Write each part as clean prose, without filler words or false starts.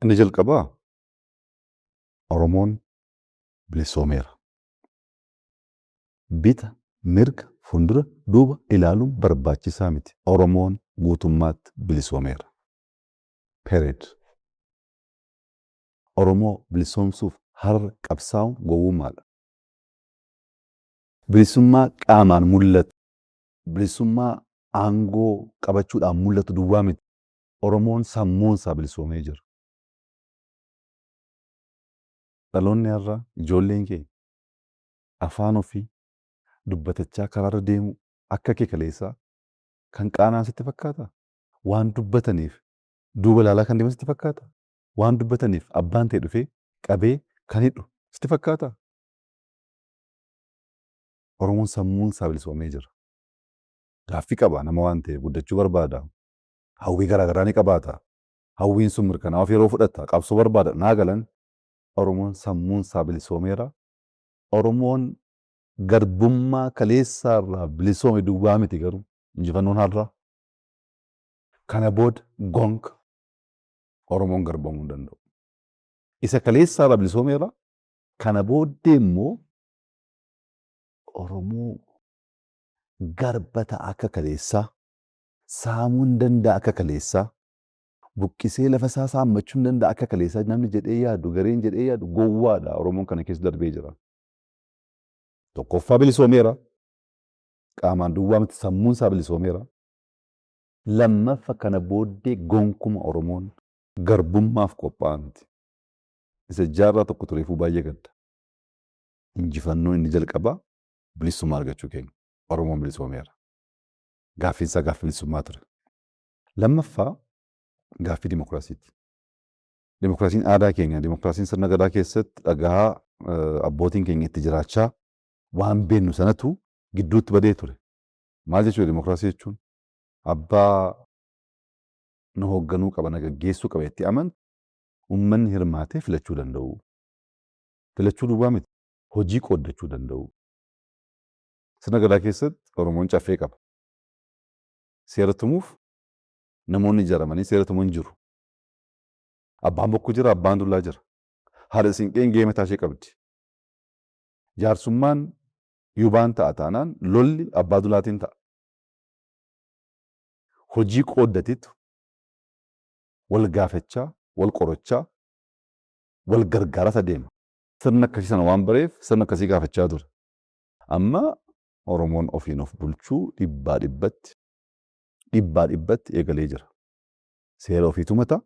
Inni jalqabaa Oromoon bilisoomeera. Bita, mirga, fuuldura, duuba ilaaluun barbaachisaa miti. Oromoon guutummaatti bilisoomeera. Period. Oromoo bilisoomsuuf har'a qabsaa'uun gowwummaadha. Bilisummaa qaamaan mul'atu, bilisummaa aangoo qabachuudhaan mul'atu duwwaa miti. Oromoon sammuun isaa bilisoomee jira. Dhaloonni har'a ijoolleen keenya afaan ofii dubbatachaa karaarra deemu akka kee kaleessaa kan qaanaan sitti fakkaata? Waan dubbataniif duuba ilaalaa kan deeman sitti fakkaata? Waan dubbataniif abbaan ta'e dhufee qabee kan hidhu sitti fakkaata? Oromoon sammuun isaa bilisoomee jira. Gaaffii qaba nama waan ta'e guddachuu barbaada. Hawwii garaagaraa ni qabaata. Hawwiin sun mirkanaa'uuf yeroo fudhata. Qabsoo barbaada. Naa galan Oromoon sammuun isaa bilisoomeera. Oromoon garbummaa kaleessaa irraa bilisoome duwwaa miti garuu injifannoon har'aa. Kana booda gonka Oromoon garbamuu hin danda'u. Isa kaleessaa irraa bilisoomeera. Kana booddee immoo Oromoo garba ta'a akka kaleessaa, saamuu hin danda'a akka kaleessaa, buqqisee lafa isaa saammachuu hin danda'a akka kaleessaa namni jedhee yaadu, gareen jedhee yaadu gowwaadha. Oromoon kana keessa darbee jira. Tokkoffaa bilisoomeera. Qaamaan duwwaa miti sammuun isaa bilisoomeera. Lammaffa kana booddee gonkuma Oromoon garbummaaf qophaa'aa miti. Isa jaarraa tokko tureefuu baay'ee gadda. Injifannoon inni jalqabaa bilisummaa argachuu keenya. Oromoon bilisoomeera. Gaaffiin isaa gaaffii bilisummaa ture. Lammaffaa gaaffii dimokiraasiiti. Dimokiraasiin aadaa keenya, dimokiraasiin sirna gadaa keessatti dhagaa abbootiin keenya itti jiraachaa waan beennu sanatu gidduutti badee ture. Maal jechuudha dimokiraasii jechuun? Abbaa nu hoogganuu qaba, na gaggeessuu qaba itti amantu uummanni hirmaatee filachuu danda'u. Filachuu duwwaa miti. Hojii qooddachuu danda'u. Sirna gadaa keessatti Oromoon caffee qaba. Seera tumuuf namoonni ijaaramanii seera tumuu hin jiru. Abbaan bokkuu jira, abbaan dullaa jira. Haadha siinqeen gahee mataa ishee qabdi. Jaarsummaan yubaan ta'a taanaan lolli abbaa dulaatiin ta'a. Hojii qooddatitu wal gaafachaa, wal qorachaa, wal gargaaraa adeema. Sirna akkasii sana waan bareef sirna akkasii gaafachaa ture. Amma Oromoon ofiin of bulchuu dhibbaa dhibbatti eegalee jira. Seera ofii tumata,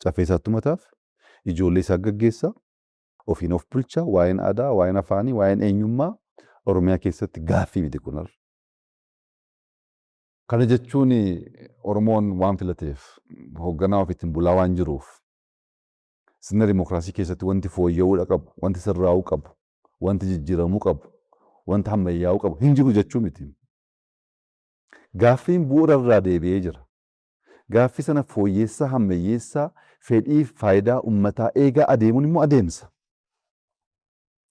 caffee isaa tumataaf, ijoollee isaa gaggeessaa, ofiin of bulchaa, waa'een aadaa, waa'een afaanii, waa'een eenyummaa Oromiyaa keessatti gaaffii miti kun har'a. Kana jechuun Oromoon waan filateef hoogganaa ofiitiin bulaa waan jiruuf sirna dimokiraasii keessatti wanti fooyya'uu qabu, wanti sirraa'uu qabu, wanti jijjiiramuu qabu, wanti ammayyaa'uu qabu hin jiru jechuu miti. Gaaffiin bu'uura irraa deebi'ee jira. Gaaffii sana fooyyeessaa, hammayyeessaa, fedhii faayidaa uummataa eegaa adeemuun immoo adeemsa.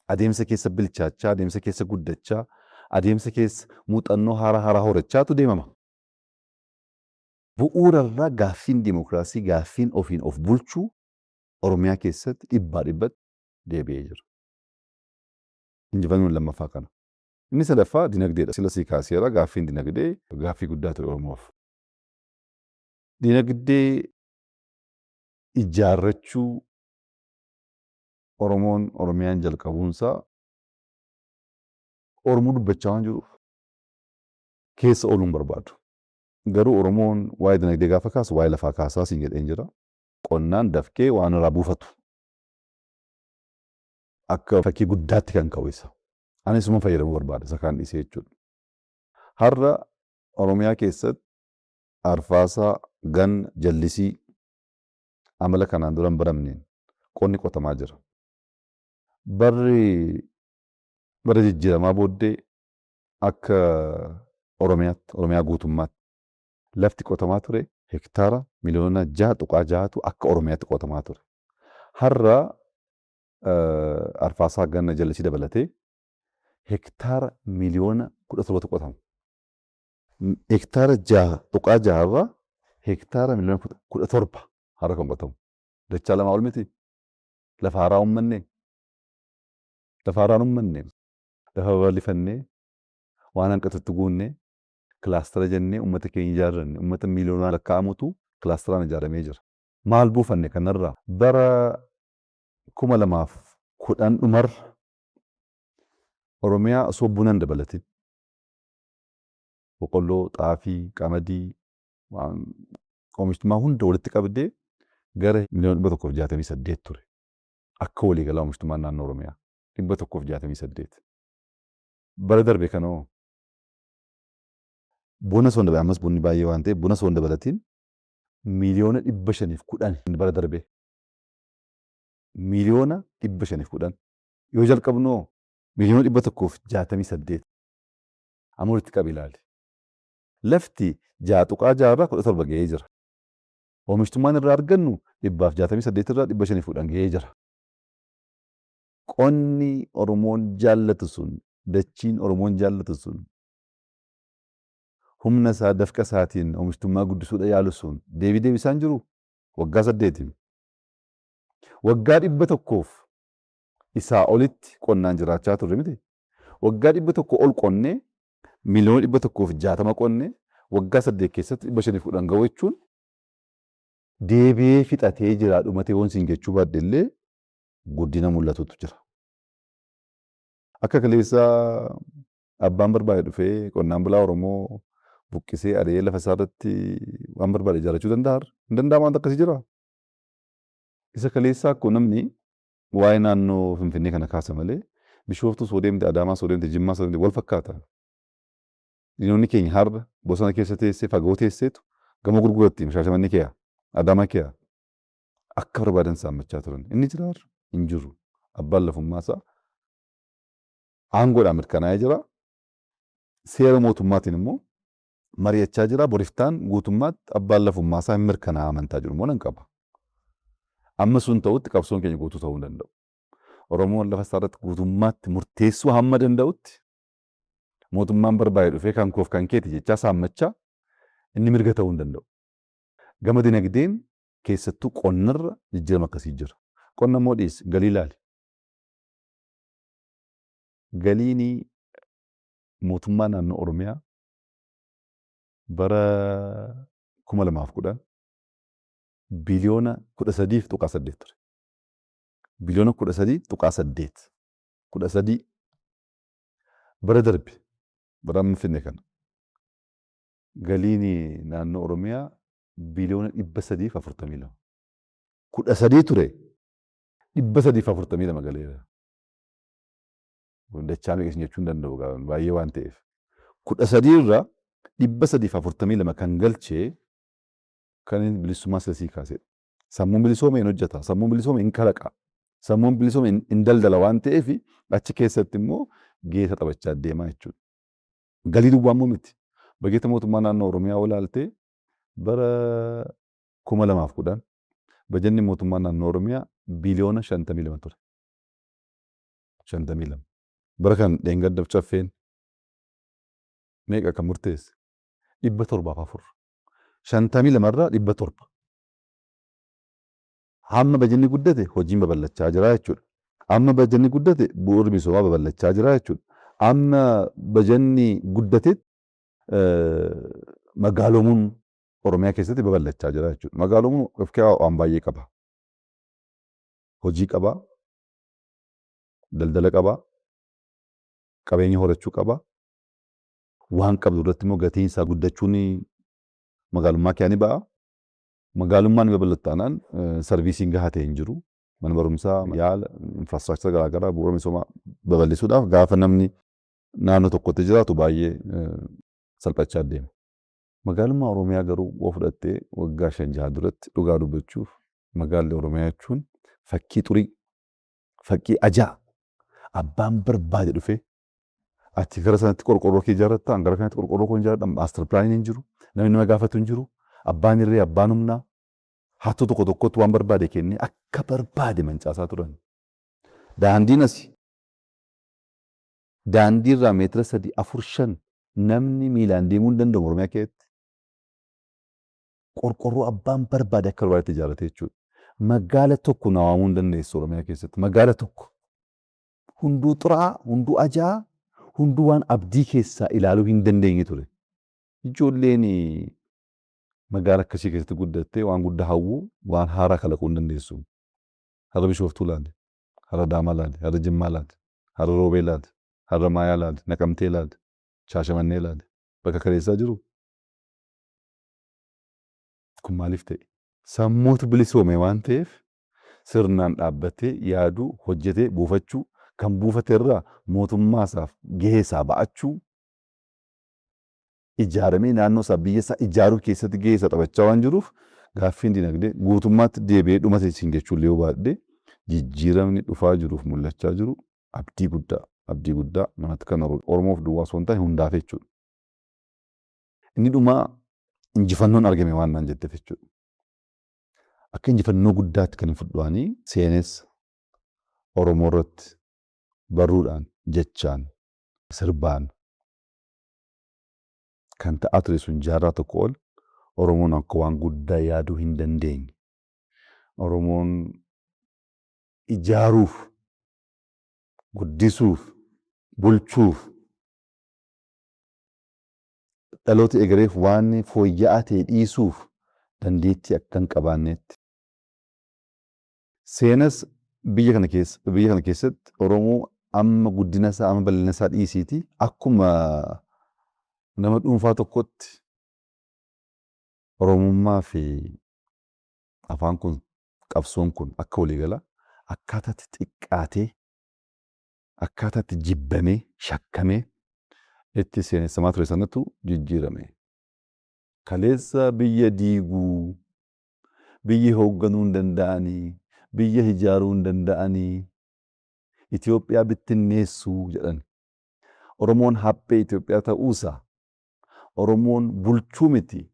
Adeemsa keessa bilchaachaa, adeemsa keessa guddachaa, adeemsa keessa muuxannoo haaraa horachaatu deemama. Bu'uura irraa gaaffiin dimokiraasii, gaaffiin ofiin of bulchuu Oromiyaa keessatti dhibbatti deebi'ee jira. Injifannoon lammaffaa kana. Inni sadaffaa dinagdeedha. Sila sii kaaseera gaaffiin dinagdee gaaffii guddaa ture Oromoof. Dinagdee ijaarrachuu Oromoon Oromiyaan jalqabuunsaa Oromoo dubbachaa waan jiruuf keessa ooluun barbaadu. Garuu Oromoon waa'ee dinagdee gaafa kaasu waa'ee lafaa kaasaa siin jedheen jira. Qonnaan dafqee waan irraa buufatu. Akka fakkii guddaatti kan ka'u isa. Anis isuma fayyadamuu barbaada isa kaan dhiisee jechuudha. Har'a Oromiyaa keessatti arfaasaa, ganna, jallisii amala kanaan dura hin baramneen qonni qotamaa jira. Bara jijjiiramaa booddee akka Oromiyaa guutummaatti lafti qotamaa ture hektaara miliyoona 6.6tu akka Oromiyaatti qotamaa ture. Har'a arfaasaa ganna jallisii dabalatee hektaara miliyoona 17tu qotama. Hektaara 6.6 irraa hektaara miliyoona 17 har'a kan qotamu. Dachaa lamaa ol miti. Lafa haaraa uummanne. Lafa haaraan uummanne. Lafa babal'ifannee waan hanqatutti guunnee kilaastara jennee uummata keenya ijaarranne uummata miiliyoonaan lakkaa'amutu kilaasteraan ijaaramee jira. Maal buufanne kanarraa? Bara 2010 dhumarra Oromiyaa osoo buna hin dabalatin boqqolloo, xaafii, qamadii oomishtummaa hunda walitti qabdee gara miliyoona 168 ture. Akka waliigalaa oomishtummaan naannoo Oromiyaa 168. Bara darbe kanoo buna osoo hin dabalatin ammas bunni baay'ee waan ta'eef buna osoo hin dabalatin miliyoona 510 bara darbe. Miliyoona 510 yoo jalqabnoo miliyoona 168 amma walitti qabi ilaali. Lafti 6.6 ga'ee jira. Oomishtummaan irraa argannu 168 irraa 510 ga'ee jira. Qonni Oromoon jaallatu sun dachiin Oromoon jaallatu sun humna isaa dafqa isaatiin oomishtummaa guddisuudha yaalu sun deebisaan jiru waggaa 8. Waggaa 100 isaa olitti qonnaan jiraachaa turre miti. Waggaa 100 ol qonnee miliyoona 160 qonnee waggaa 8 keessatti 510 ga'u jechuun deebi'ee fixatee jira dhumatee wansi hin jechuu baadde illee guddina mul'atutu jira. Akka kaleessaa abbaan barbaade dhufee qonnaan bulaa Oromoo buqqisee adeemee lafa isaa irratti waan barbaade ijaarrachuu danda'a? Hin danda'amu waan akkasii jira. Isa kaleessaa akkoo namni waa'ee naannoo Finfinnee kana kaasa malee Bishooftuu soo deemte, Adaamaa soo deemte, Jimmaa soo deemte wal fakkaata. Diinonni keenya har'a bosona keessa teessee fagoo teesseetu gama gurguratti Shaashamannee keeyaa, Adaamaa keeyaa akka barbaadan saammachaa turan. Inni jira har'a hin jiru. Abbaan lafummaa isaa aangoodhaan mirkanaa'ee jira. Seera mootummaatiin immoo mari'achaa jira. Boriftaan guutummaatti abbaan lafummaa isaa hin mirkanaa'a amantaa jiru immoo nan qaba. Amma sun ta'utti qabsoon keenya guutuu ta'uu hin danda'u. Oromoon lafa isaa irratti guutummaatti murteessuu hamma danda'utti mootummaan barbaade dhufee kan koof kan keeti jechaa saammachaa inni mirga ta'uu hin danda'u. Gama dinagdeen keessattuu qonnarra jijjiirama akkasii jira. Qonna immoo dhiisi galii ilaali. Galiin mootummaa naannoo Oromiyaa bara 2010 biliyoona 13.8 ture. Biliyoona 13.8. 13 bara darbe bara Finfinnee kana. Galiin naannoo Oromiyaa biliyoona 342. 13 ture 342 galeera. Dachaa meeqa jechuun danda'u baay'ee waan ta'eef. 13 irraa 342 kan galchee kan bilisummaa sasii kaasedha. Sammuun bilisoome hin hojjeta. Sammuun bilisoome hin kalaqa. Sammuun bilisoome hin daldala waan ta'eef achi keessatti immoo geessa taphachaa deemaa jechuudha. Galii duwwaa immoo miti. Bajeeta mootummaa naannoo Oromiyaa olaaltee bara 2010 bajanni mootummaa naannoo Oromiyaa biliyoona 52 ture. 52. Bara kan dheengadda caffeen meeqa kan murteesse? 704. 52 irraa 700. Hamma bajanni guddate hojiin babal'achaa jira jechuudha. Amma bajanni guddate bu'uurri misoomaa babal'achaa jira jechuudha. Amma bajanni guddate magaalomuun Oromiyaa keessatti babal'achaa jira jechuudha. Magaalomuun of keessaa waan baay'ee qaba. Hojii qaba. Daldala qaba. Qabeenya horachuu qaba. Waan qabdu irratti immoo gatiin isaa guddachuun magaalummaa kee ni ba'a. Magaalummaan babal'ataanaan sarviisiin gahaa ta'e hin jiru. Mana barumsaa, yaala, infraastiraakchara garaagaraa bu'uura misoomaa babal'isuudhaaf gaafa namni naannoo tokkotti jiraatu baay'ee salphachaa deema. Magaalummaa Oromiyaa garuu yoo fudhattee waggaa 5-6 duratti dhugaa dubbachuuf magaalli Oromiyaa jechuun fakkii xurii, fakkii ajaa abbaan barbaade dhufee achi gara sanatti qorqorroo kee ijaarratta, gara kanatti qorqorroo koo ijaarradha, maastar pilaaniin hin jiru, namni nama gaafatu hin jiru, abbaan irree abbaan humnaa hattuu tokko tokkotti waan barbaade kennee akka barbaade mancaasaa turan. Daandiin asii daandii irraa meetira 3, 4, 5 namni miilaan deemuu hin danda'u Oromiyaa keessatti. Qorqorroo abbaan barbaade akka barbaadetti ijaarrate jechuudha. Magaala tokko na waamuu hin dandeessu Oromiyaa keessatti. Magaala tokko. Hunduu xuraa'aa, hunduu ajaa'aa, hunduu waan abdii keessaa ilaaluu hin dandeenye ture. Ijoolleen magaala akkasii keessatti guddattee waan guddaa hawwuu waan haaraa kalaquu hin dandeessu. Har'a Bishooftuu laale, har'a Adaamaa laale, har'a Jimmaa laale, har'a Roobee laale, har'a Maayaa laale, Naqamtee laale, Shaashamannee laale. Bakka kaleessaa jiru. Kun maaliif ta'e? Sammuutu bilisoome waan ta'eef sirnaan dhaabbatee yaaduu, hojjetee buufachuu, kan buufate irraa mootummaasaaf gahee isaa ba'achuu, ijaaramee naannoo isaa biyya isaa ijaaruu keessatti gahee isaa taphachaa waan jiruuf gaaffiin dinagdee guutummaatti deebi'ee dhumate isin jechuun yoo baadhee jijjiiramni dhufaa jiruuf mul'achaa jiru abdii guddaa namatti kan Oromoof duwwaa osoo hin taane hundaaf jechuudha. Inni dhumaa injifannoon argame waan naan jetteef jechuudha. Akka injifannoo guddaatti kan hin fudhaanii seenessa Oromoo irratti barruudhaan, jechaan, sirbaan kan ta'aa ture sun jaarraa tokko ol Oromoon akka waan guddaa yaaduu hin dandeenye. Oromoon ijaaruuf, guddisuuf, bulchuuf, dhaloota egereef waan fooyya'aa ta'e dhiisuuf dandeettii akka hin qabaannetti. Seenas biyya kana keessatti Oromoo amma guddina isaa amma bal'ina isaa dhiisiiti akkuma nama dhuunfaa tokkotti Oromummaa fi afaan kun qabsoon kun akka waliigala akkaataatti xiqqaatee akkaataatti jibbamee shakkamee itti seenessamaa ture sanatu jijjiirame. Kaleessa biyya diiguu, biyya hoogganuu hin danda'anii, biyya ijaaruu hin danda'anii, Itoophiyaa bittinneessuu jedhan. Oromoon haphee Itoophiyaa ta'uusaa, Oromoon bulchuu miti.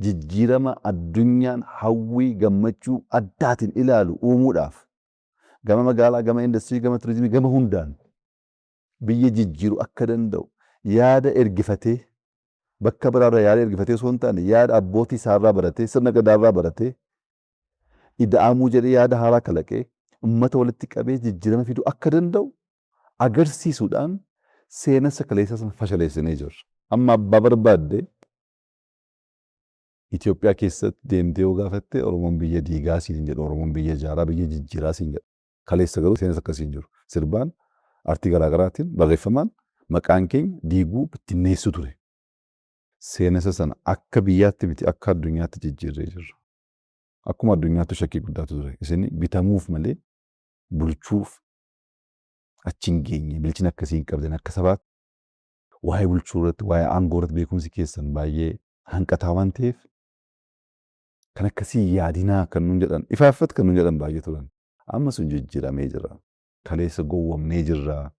Jijjiirama addunyaan hawwii gammachuu addaatiin ilaalu uumuudhaaf gama magaalaa, gama industirii, gama turizimii, gama hundaan biyya jijjiiru akka danda'u yaada ergifatee bakka biraarraa yaada ergifatee osoo hin taane yaada abbootii isaarraa baratee sirna gadaarraa baratee ida'amuu jedhee yaada haaraa kalaqee uummata walitti qabee jijjiirama fiduu akka danda'u agarsiisuudhaan seenessa kaleessa sana fashaleessinee jirra. Amma abbaa barbaadde Itoophiyaa keessatti deemtee yoo gaafatte Oromoon biyya diigaa siin jedhu, Oromoon biyya ijaaraa, biyya jijjiiraa siin jedhu. Kaleessa garuu seenessa akkasii hin jiru. Sirbaan artii garaagaraatiin barreeffamaan maqaan keenya diiguu bittinneessu ture. Seenessa sana akka biyyaatti miti akka addunyaatti jijjiirree jirra. Akkuma addunyaatti shakkii guddaatu ture. Isin bitamuuf malee bulchuuf achi hin geenye bilchina akkasii hin qabdan akka sabaatti waa'ee bulchuu irratti waa'ee aangoo irratti beekumsi keessan baay'ee hanqataa waan ta'eef kan akkasii yaadinaa kan nuun jedhan ifaaffat kan nuun jedhan baay'ee turan. Amma sun jijjiiramee jira. Kaleessa gowwamnee jirra.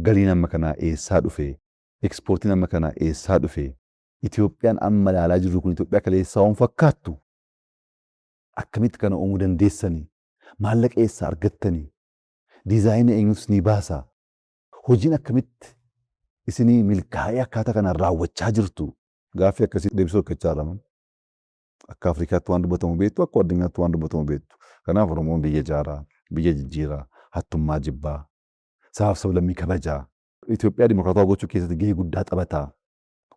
Galiin amma kanaa eessaa dhufe? Ekspoortiin amma kanaa eessaa dhufe? Itoophiyaan amma ilaalaa jirru kun Itoophiyaa kaleessaa waan fakkaattu? Akkamitti kana uumuu dandeessanii? Maallaqa eessaa argattanii? Diizaayinii eenyuus ni baasaa? Hojiin akkamitti isinii milkaa'ee akkaataa kanaan raawwachaa jirtu? Gaaffii akkasii deebisuu hirkachaa jiraman. Akka Afrikaatti waan dubbatamu beektu, akka addunyaatti waan dubbatamu beektu. Kanaaf Oromoon biyya ijaaraa, biyya jijjiiraa, hattummaa jibbaa, sabaaf sablammii kabajaa. Itoophiyaa dimokiraatawaa gochuu keessatti gahee guddaa taphataa.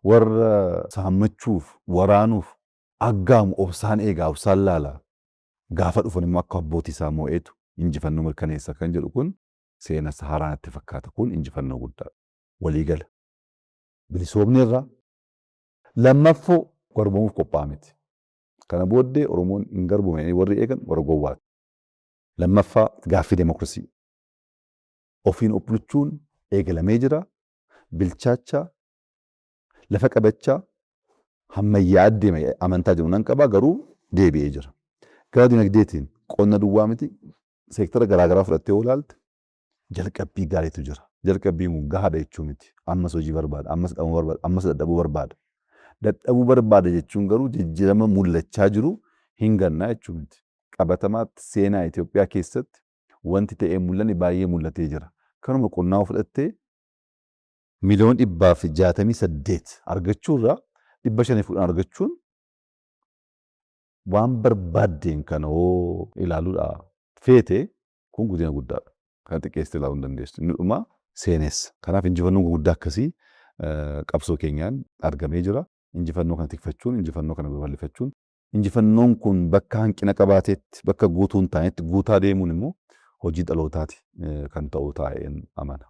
Warra saammachuuf, waraanuuf, aggaamu obsaan eegaa, obsaan laala. Gaafa dhufan immoo akka abbootii isaa moo'eetu injifannoo mirkaneessa kan jedhu kun seenessa haaraa natti fakkaata. Kun injifannoo guddaa waliigala. Bilisoomni irraa lammaffoo garboomuuf qophaa'aa miti. Kana booddee Oromoon hin garboomne warri eegan warra gowwaati. Lammaffaa gaaffii deemokiraasii. Ofiin of bulchuun eegalamee jira. Bilchaachaa, lafa qabachaa, hammayyaa adeema amantaa jiru nan qabaa garuu deebi'ee jira. Gara dinagdeetiin qonna duwwaa miti seektara garaagaraa fudhattee yoo ilaalte jalqabbii gaariitu jira. Jalqabbiin gahaadha jechuu miti. Ammas hojii barbaada, ammas dhabuu barbaada, ammas dadhabuu barbaada. Dadhabuu barbaada jechuun garuu jijjiirama mul'achaa jiru hin gannaa jechuu miti. Qabatamaatti seenaa Itoophiyaa keessatti wanti ta'ee mul'anni baay'ee mul'atee jira. Kanuma qonnaa fudhattee miliyoona 168 argachuu irraa 510 argachuun waan barbaaddeen kana hoo ilaaluudha feete kun guddina guddaadha. Kan xiqqeessite ilaaluu hin dandeessu. Inni dhuma seenessa. Kanaaf injifannoon guddaa akkasii qabsoo keenyaan argamee jira. Injifannoo kana tikfachuun, injifannoo kana babal'ifachuun, injifannoon kun bakka hanqina qabaatetti, bakka guutuu hin taanetti guutaa deemuun immoo hojii dhalootaati kan ta'u taa'een amana.